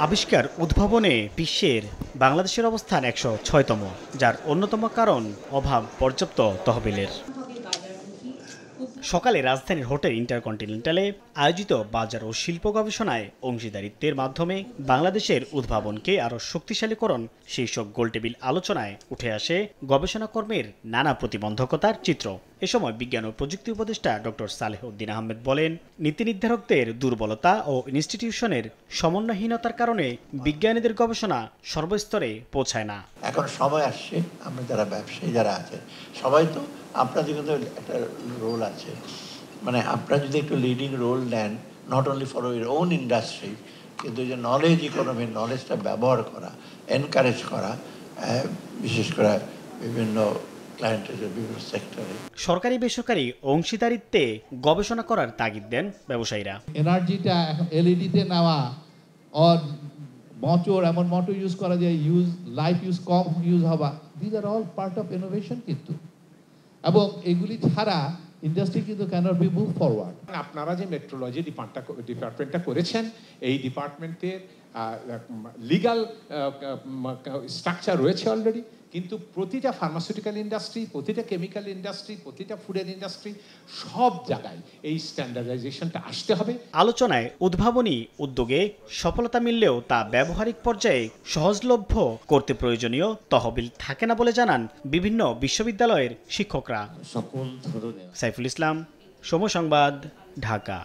আবিষ্কার উদ্ভাবনে বিশ্বের বাংলাদেশের অবস্থান ১০৬তম, যার অন্যতম কারণ অভাব পর্যাপ্ত তহবিলের। সকালে রাজধানীর হোটেল ইন্টারকন্টিনেন্টালে আয়োজিত বাজার ও শিল্প গবেষণায় অংশীদারিত্বের মাধ্যমে বাংলাদেশের উদ্ভাবনকে আরও শক্তিশালীকরণ শীর্ষক গোলটেবিল আলোচনায় উঠে আসে গবেষণা কর্মের নানা প্রতিবন্ধকতার চিত্র। এ সময় বিজ্ঞান ও প্রযুক্তি উপদেষ্টা ডক্টর সালেহ উদ্দিন আহমেদ বলেন, নীতি নির্ধারকদের দুর্বলতা ও ইনস্টিটিউশনের সমন্বয়হীনতার কারণে বিজ্ঞানীদের গবেষণা সর্বস্তরে পৌঁছায় না। এখন সময় আসছে, আমরা যারা ব্যবসায়ী যারা আছে সবাই তো, আপনাদের কিন্তু একটা রোল আছে, মানে আপনারা যদি একটু লিডিং রোল নেন, not only for your own industry, কিন্তু যে নলেজ ইকোনমির নলেজটা ব্যবহার করা, এনকারেজ করা, বিশেষ করে বিভিন্ন বিভিন্ন সেক্টরে সরকারি বেসরকারি অংশীদারিত্বে গবেষণা করার তাগিদ দেন ব্যবসায়ীরা। এনার্জিটা এখন এলইডিতে নেওয়া, মোটর এমন মোটর ইউজ করা যায়, লাইফ ইউজ কম ইউজ হওয়া, these are all part of innovation কিন্তু, এবং এগুলি ছাড়া ইন্ডাস্ট্রি কিন্তু ক্যানট বি মুভ ফরওয়ার্ড। আপনারা যে মেট্রোলজি ডিপার্টমেন্টটা করেছেন, এই ডিপার্টমেন্টের লিগ্যাল স্ট্রাকচার রয়েছে অলরেডি, কিন্তু প্রতিটা ফার্মাসিউটিক্যাল ইন্ডাস্ট্রি, প্রতিটা কেমিক্যাল ইন্ডাস্ট্রি, প্রতিটা ফুডের ইন্ডাস্ট্রি, সব জায়গায় এই স্ট্যান্ডার্ডাইজেশনটা আসতে হবে। আলোচনায় উদ্ভাবনী উদ্যোগে সফলতা মিললেও তা ব্যবহারিক পর্যায়ে সহজলভ্য করতে প্রয়োজনীয় তহবিল থাকে না বলে জানান বিভিন্ন বিশ্ববিদ্যালয়ের শিক্ষকরা। সকল ধরনের। সাইফুল ইসলাম, সময় সংবাদ, ঢাকা।